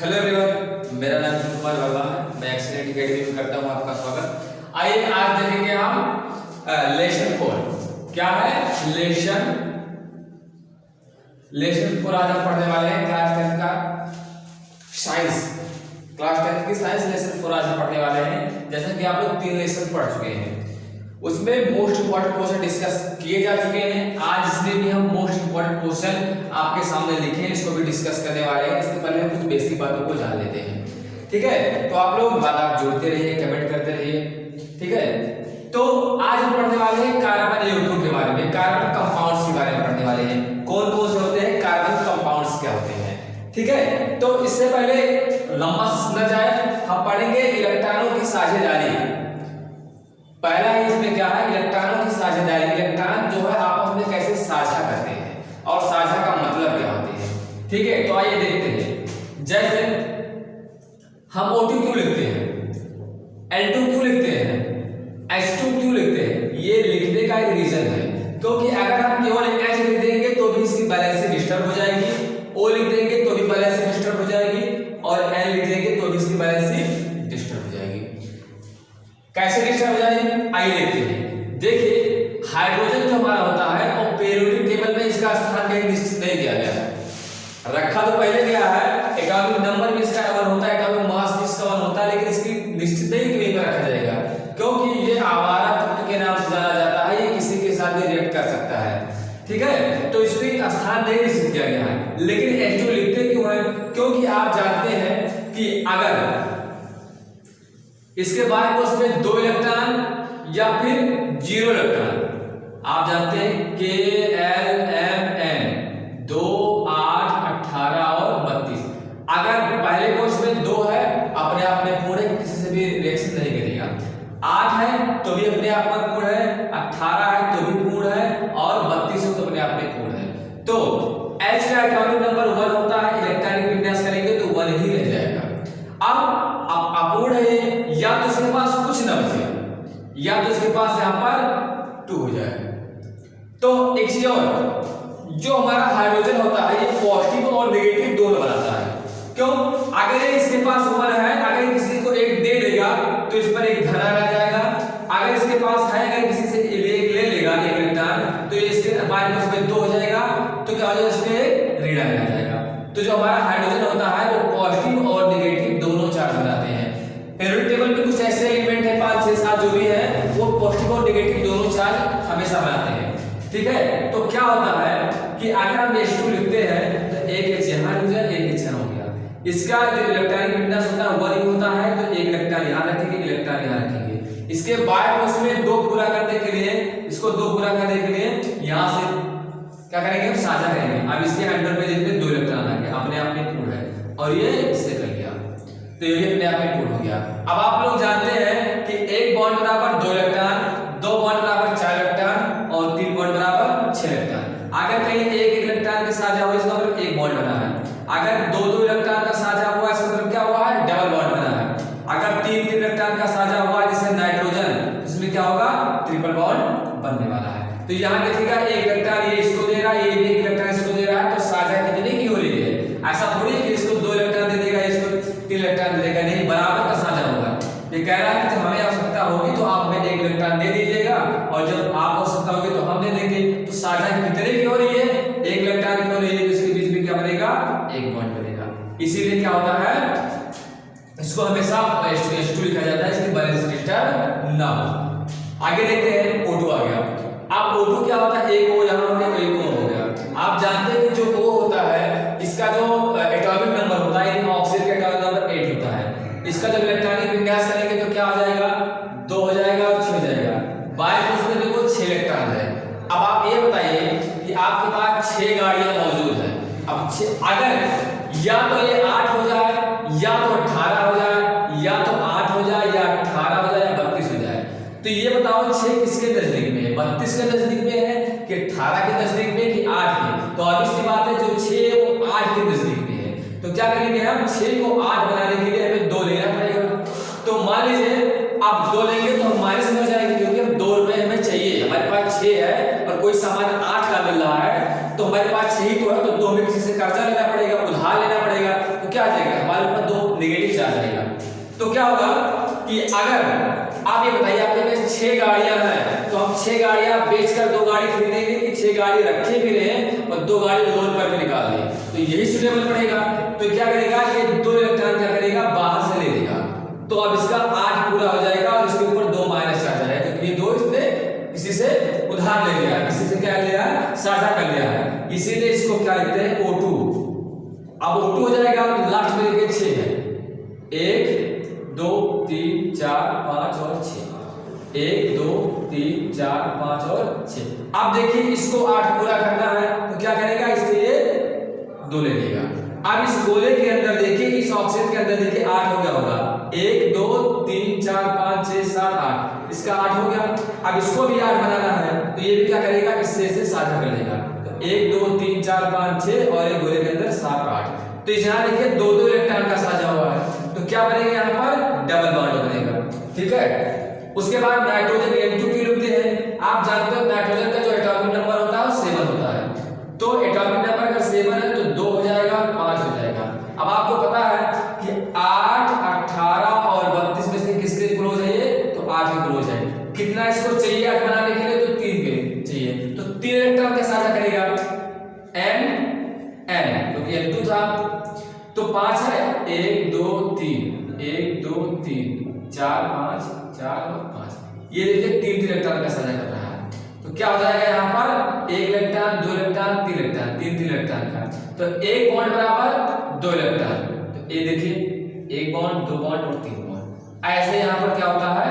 Hello everyone, मेरा नाम कुमार वर्मा है। मैं एक्सीलेंट एकेडमी में करता हूँ आपका स्वागत। आइए आज देखेंगे हम लेसन 4 क्या है। लेसन 4 आज हम पढ़ने वाले हैं क्लास 10 का साइंस। क्लास 10 की साइंस लेसन 4 आज हम पढ़ने वाले हैं। जैसा कि आप लोग 3 लेसन पढ़ चुके हैं, उसमें मोस्ट इंपॉर्टेंट क्वेश्चन डिस्कस किए जा चुके हैं। आज इसमें भी हम मोस्ट इंपॉर्टेंट क्वेश्चन आपके सामने लिखे हैं, इसको भी डिस्कस करने वाले हैं। इससे पहले हम कुछ बेसिक बातों को जान लेते हैं, ठीक है। तो आप लोग बात जोड़ते रहिए, कमेंट करते रहिए, ठीक है। तो आज हम पढ़ने वाले हैं कार्बन यौगिकों के बारे में, कार्बन कंपाउंड्स के बारे में पढ़ने वाले हैं। कौन कौन से होते हैं कार्बन कंपाउंड्स, क्या होते हैं, ठीक है। तो इससे पहले लंबा न जाए, हम पढ़ेंगे इलेक्ट्रॉनों की साझेदारी। पहला है इसमें क्या है, इलेक्ट्रॉनों की साझेदारी। इलेक्ट्रॉन जो है आपस में कैसे साझा करते हैं और साझा का मतलब क्या होते हैं, ठीक है। तो आइए देखते हैं। जैसे हम O2 क्यों लिखते हैं, L2 क्यों लिखते हैं, H2 क्यों लिखते हैं, ये लिखने का एक रीजन है। क्योंकि अगर हम केवल H लिख देंगे तो भी इसकी बैलेंस डिस्टर्ब हो जाएगी, O लिख देंगे तो भी बैलेंस डिस्टर्ब हो जाएगी, और N लिख देंगे तो भी इसकी बैलेंस डिस्टर्ब हो जाएगी। कैसे डिस्टर्ब हो जाएगी, आइए देखते हैं। देखिए हाइड्रोजन जो हमारा होता है वो पीरियोडिक टेबल में इसका स्थान कहीं निश्चित नहीं किया गया है। रखा तो पहले गया है, एटॉमिक नंबर भी इसका 1 होता है, एटॉमिक मास भी इसका 1 होता है, लेकिन इसकी निश्चित नहीं कहीं पर रखा जाएगा, क्योंकि ये आवारा तत्व के नाम से जाना जाता है। ये किसी के साथ भी रिएक्ट कर सकता है, ठीक है। तो इसमें स्थान नहीं निश्चित किया गया है। लेकिन H2 लिखते क्यों है, क्योंकि आप जानते हैं कि अगर इसके बाद में उसमें 2 इलेक्ट्रॉन या फिर 0 इलेक्ट्रॉन, आप जानते हैं KLMN 2 8 18 और 32। अगर पहले कोष में 2 है अपने आप में पूर्ण है, किसी से भी रिएक्शन नहीं करेगा। 8 है तो भी अपने आप में पूर्ण है, 18 है तो भी पूर्ण है, और 32 है तो अपने आप में पूर्ण है। तो H का एटॉमिक नंबर 1 होता है, इलेक्ट्रॉनिक विन्यास करेंगे तो 1 ही रह जाएगा। अब अपूर्ण है, या तो इसके पास कुछ न बचे, या तो इसके पास यहां पर 2 हो जाए। तो एक चीज और, जो हमारा हाइड्रोजन होता है ये पॉजिटिव और नेगेटिव दोनों बनाता है। क्यों, अगर इसके पास 1 है, अगर किसी को 1 दे देगा तो इस पर एक धन आ जाएगा। अगर इसके पास है, अगर किसी से 1 ले लेगा 1 इलेक्ट्रॉन, तो ये इसके माइनस में 2 हो जाएगा, तो क्या हो जाएगा, इसमें ऋण आ जाएगा। तो जो हमारा हाइड्रोजन होता है वो पॉजिटिव और नेगेटिव दोनों चार्ज बनाते हैं। पीरियोडिक टेबल में कुछ ऐसे एलिमेंट है 5 6 7 जो भी है वो पॉजिटिव और नेगेटिव दोनों चार्ज हमेशा बनाते हैं, ठीक है। तो क्या होता है कि अगर हम H2 लिखते हैं तो एक H यहां हो जाए, एक H यहां हो गया। इसका जो इलेक्ट्रॉनिक विन्यास होता है 1 ही होता है, तो एक इलेक्ट्रॉन यहां रखेंगे, इलेक्ट्रॉन यहां रखेंगे। इसके बाद उसमें 2 पूरा करने के लिए, इसको 2 पूरा करने के लिए यहां से क्या करेंगे, हम साझा करेंगे। अब इसके अंदर में देखते 2 इलेक्ट्रॉन आ गए, अपने आप में पूर्ण है, और ये इससे कट गया, तो ये अपने आप में पूर्ण हो गया। अब आप लोग जानते हैं कि 1 बॉन्ड बराबर 2 इलेक्ट्रॉन, 2 बॉन्ड बराबर 4 इलेक्ट्रॉन, और 3 बॉन्ड बराबर 6 इलेक्ट्रॉन। अगर कहीं एक इलेक्ट्रॉन के साझा हुआ इसका मतलब 1 बॉन्ड बना है। अगर 2 इलेक्ट्रॉन का साझा हुआ इसका मतलब क्या हुआ है, डबल बॉन्ड बना है। अगर 3 इलेक्ट्रॉन का साझा हुआ जैसे नाइट्रोजन, इसमें क्या होगा, ट्रिपल बॉन्ड बनने वाला है। तो यहां देखिएगा एक इलेक्ट्रॉन ये इसको दे रहा है, ये भी एक इलेक्ट्रॉन इसको दे रहा है, तो साझा कितने की हो रही है। ऐसा थोड़ी है कि इसको 2 इलेक्ट्रॉन दे देगा, इसको 3 इलेक्ट्रॉन दे देगा, नहीं, बराबर का साझा होगा। ये कह रहा है कि जब हमें आवश्यकता होगी तो आप हमें 1 इलेक्ट्रॉन दे दीजिएगा, और जब आपको आवश्यकता होगी तो हम दे देंगे। तो साझा कितने की हो रही है, 1 इलेक्ट्रॉन की हो रही है, तो इसके बीच में क्या बनेगा, 1 बॉन्ड बनेगा। इसीलिए क्या होता है, इसको हमेशा H2 लिखा जाता है, इसकी बैलेंस डिस्टर्ब ना हो। आगे देखते हैं O2 आ गया। अब O2 क्या होता है, एक O यहां हो गया, एक O हो गया। आप जानते हैं कि जो O होता है इसका जो एटॉमिक नंबर होता है, यानी ऑक्सीजन का एटॉमिक नंबर 8 होता है। इसका जब इलेक्ट्रॉनिक विन्यास करेंगे तो क्या हो जाएगा, 2 हो जाएगा और 6 हो जाएगा। बाय उसमें देखो 6 इलेक्ट्रॉन है। अब आप ये बताइए कि आपके पास 6 गाड़ियां मौजूद है। अब अगर या तो ये 8 हो जाए, या तो 18 हो जाए, या तो 8 हो जाए, या 18 हो जाए, या 32 हो जाए, तो ये बताओ 6 किसके नजदीक में है, 32 के नजदीक में है कि 18 के नजदीक में कि 8 के। तो अब इसकी बात है जो 6 है वो 8 के नजदीक में है। तो क्या करेंगे हम, 6 को 8 बनाने के लिए हमें 2 लेना पड़ेगा। तो मान लीजिए आप 2 लेंगे तो हम माइनस में हो जाएंगे, क्योंकि हम 2 रुपए हमें चाहिए। हमारे पास 6 है और कोई सामान 8 का मिल रहा है, तो हमारे पास 6 ही तो है, तो 2 में किसी से कर्जा लेना पड़ेगा, उधार लेना पड़ेगा, तो क्या आ जाएगा हमारे हर ऊपर 2 नेगेटिव चार्ज रहेगा। तो क्या होगा कि अगर आप ये बताइए आपके पास 6 गाड़ियां हैं तो हम 6 गाड़ियां बेचकर 2 गाड़ी खरीदेंगे कि 6 गाड़ी रखे भी रहे और 2 गाड़ी लोन पर भी निकाल दें, तो यही सुटेबल पड़ेगा। तो क्या करेगा, ये 2 इलेक्ट्रॉन क्या करेगा, बाहर से ले लेगा। तो अब इसका 8 पूरा हो जाएगा और इसके ऊपर 2 माइनस चार्ज आएगा क्योंकि ये 2 इसने किसी से उधार ले लिया है, किसी से क्या ले लिया है, साझा कर लिया है, इसीलिए इसको क्या लिखते हैं, O2। अब O2 हो जाएगा, लास्ट में देखिए 6 है, 1 2 3 4 5 और 6, 1 2 3 4 5 और 6। अब देखिए इसको 8 पूरा करना है तो क्या करेगा, इससे ये 2 ले लेगा। अब इस गोले के अंदर देखिए, इस ऑप्शन के अंदर देखिए 8 हो गया होगा, 1 2 3 4 5 6 7 8, इसका 8 हो गया। अब इसको भी 8 बनाना है तो ये भी क्या करेगा, इससे इसे साझा कर देगा। तो 1 2 3 4 5 6 और एक गोले के अंदर 7 8, तो यहाँ देखिए 2 इलेक्ट्रॉन का साझा हुआ है, तो क्या बनेगा, यहाँ पर डबल बॉन्ड बनेगा। ठीक है, उसके बाद नाइट्रोजन N2 की लिखते हैं। आप जानते हो नाइट्रोजन का जो एटॉमिक नंबर होता है वो 7 होता है, तो एटॉमिक नंबर अगर 7 है तो 2 हो जाएगा, 5 हो जाएगा। अब आपको पता है कि 8 18 और 32 में से किसके क्लोज है ये, तो 8 के क्लोज है। कितना इसको चाहिए 8 बनाने के लिए, तो 3 के चाहिए, तो 3 इलेक्ट्रॉन का साझा करेगा N क्योंकि N2 था, तो 5 है, 1 2 3 1 2 3 4 5 4 और 5, ये देखिए 3 इलेक्ट्रॉन का साझा कर रहा है। तो क्या हो जाएगा, यहाँ पर 1 इलेक्ट्रॉन 2 इलेक्ट्रॉन 3 इलेक्ट्रॉन 3 इलेक्ट्रॉन का, तो 1 बॉन्ड बराबर 2 इलेक्ट्रॉन, तो ये देखिए 1 बॉन्ड 2 बॉन्ड और 3 बॉन्ड। ऐसे यहाँ पर क्या होता है,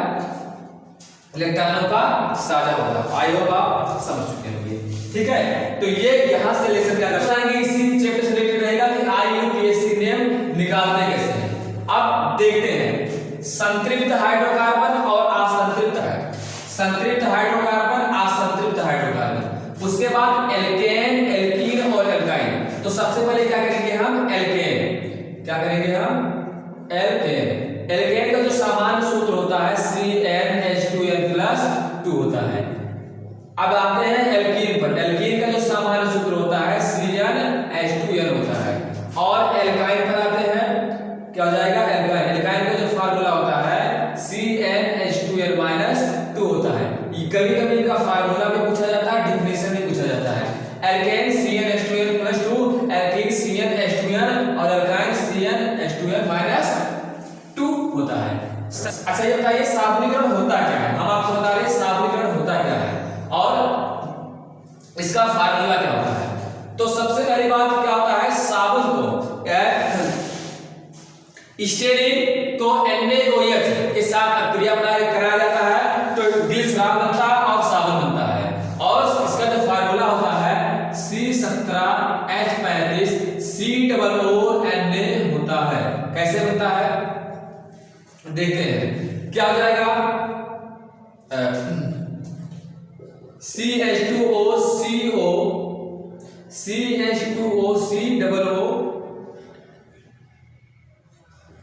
इलेक्ट्रॉनों का साझा होता है। आई होप आप समझ चुके होंगे। ठीक है, तो ये यहाँ से लेसन क्या कराएंगे, इसी चैप्टर से रिलेटेड रहेगा कि IUPAC नेम निकालने कैसे हैं। अब देखते हैं संतृप्त हाइड्रोकार्बन और असंतृप्त है, संतृप्त हाइड्रोकार्बन असंतृप्त हाइड्रोकार्बन, उसके बाद एल्केन एल्कीन और एल्काइन। तो सबसे पहले क्या करेंगे हम, एल्केन, क्या करेंगे हम, एल्केन। एल्केन का जो सामान्य सूत्र होता है CnH2n+2 होता है। अब आते हैं एल्कीन पर, एल्कीन का जो सामान्य सूत्र होता है CnH2n होता है। और एल्काइन पर आते हैं, क्या हो जाएगा, एल्काइन, एल्काइन का जो फार्मूला होता है CnH2n-2 होता है। कभी कभी इनका फार्मूला भी पूछा जाता है, डिफिनेशन भी पूछा जाता है। एल्केन CnH2n+2, एल्कीन CnH2n और एल्काइन CnH2n-2 होता है। अच्छा ये बताइए साबुनीकरण होता क्या है, हम आपको बता रहे हैं साबुनीकरण होता क्या है और इसका फार्मूला क्या होता है। तो सबसे पहली बात क्या होता है, साबुन को स्टेरिन को NaOH के साथ क्रिया कराया जाता है तो ग्लिसरॉल बनता है और साबुन बनता है। और इसका जो फार्मूला होता है C17H35COO होता है। कैसे बनता है देखते हैं, क्या हो जाएगा, CH2OCO CH2OCOO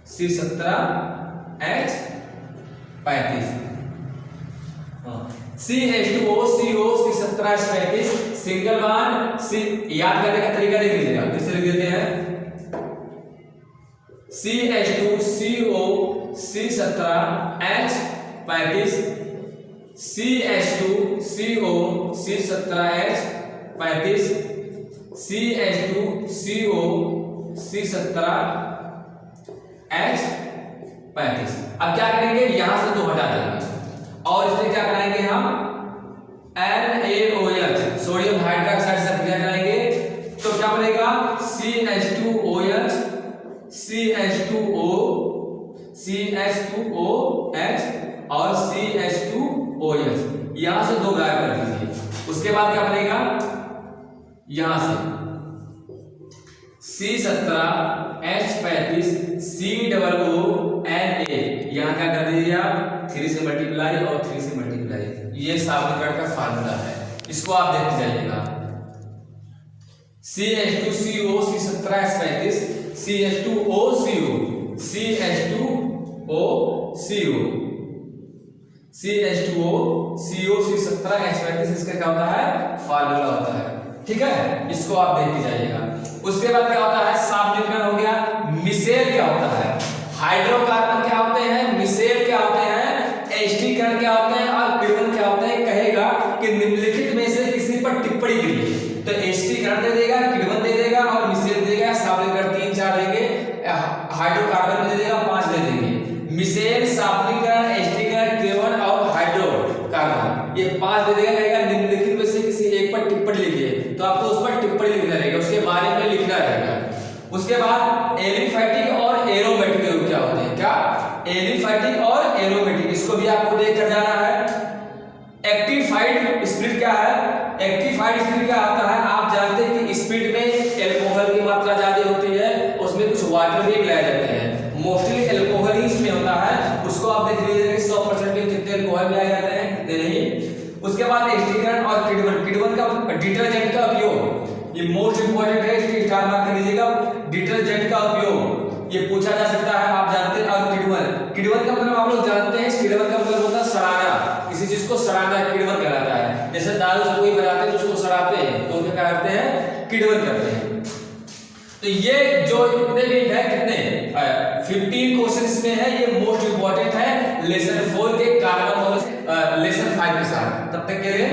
C17H35 CH2OCO C17H35 single bond याद करने का तरीका देख लीजिएगा, फिर से लिख देते हैं CH2CO C17H35 CH2CO C17H35 CH2CO C17H35। अब क्या करेंगे, यहां से 2 हटा देंगे और इसमें क्या कराएंगे हम NaOH सोडियम हाइड्रोक्साइड से क्रिया कराएंगे तो क्या बनेगा CH2OH CH2OH और CH2OH, यहां से 2 गायब कर दीजिए। उसके बाद क्या बनेगा, यहां से C17H35 COONA, यहां क्या कर दीजिए आप 3 से मल्टीप्लाई और 3 से मल्टीप्लाई, ये साबुनीकरण का फार्मूला है, इसको आप देखते जाइएगा। CH2CO C17H35 CH2OCO C17H35 इसका क्या होता है, फार्मूला होता है। ठीक है, इसको आप देखते जाइएगा। उसके बाद क्या होता है, साबुनीकरण हो गया, मिश्रण मिसेल क्या होता है, हाइड्रोकार्बन क्या होते हैं, मिसेल क्या होते हैं, एस्टिकरण क्या होते हैं और किण्वन क्या होते हैं। कहेगा कि निम्नलिखित में से किसी पर टिप्पणी करिए, तो एस्टिकरण दे देगा, किण्वन दे देगा और मिसेल दे देगा, सावलीकरण 3 4 देंगे, हाइड्रोकार्बन में दे देगा 5 दे देंगे। मिसेल, सावलीकरण, एस्टिकरण, किण्वन और हाइड्रोकार्बन ये 5 दे देगा। कहेगा निम्नलिखित में से किसी एक पर टिप्पणी लिखिए, तो आपको उस पर टिप्पणी लिखना रहेगा, उसके बारे में लिखना रहेगा। उसके बाद एलिफैटिक और एरोमेटिक ग्रुप क्या होते हैं, क्या एलिफैटिक और एरोमेटिक, इसको भी आपको देख कर जाना है। एक्टिफाइड स्पिरिट क्या है, एक्टिफाइड स्पिरिट क्या होता है, आप जानते हैं कि स्पिरिट में एल्कोहल की मात्रा ज्यादा होती है, उसमें कुछ वाटर भी मिलाए जाते हैं, मोस्टली एल्कोहल ही इसमें होता है। उसको आप देख लीजिए कि 100% में कितने एल्कोहल मिलाए जाते हैं, कितने नहीं। उसके बाद एस्टिकरण और किण्वन, किण्वन का डिटर्जेंट का उपयोग, ये मोस्ट इंपोर्टेंट है, इसकी स्टार मार्क कर लीजिएगा। डिटर्जेंट का उपयोग ये पूछा जा सकता है, आप जानते हैं। और किण्वन, किण्वन का मतलब आप लोग जानते हैं, किण्वन का मतलब होता है सड़ाना, किसी चीज को सड़ाना किण्वन कहलाता है। जैसे दारू से कोई बनाते हैं तो उसको सड़ाते हैं, तो क्या कहते हैं, किण्वन करते हैं। तो ये जो इतने भी है, कितने 15 क्वेश्चंस में है, ये मोस्ट इंपोर्टेंट है लेसन 4 के कार्बन और लेसन 5 के साथ। तब तक के लिए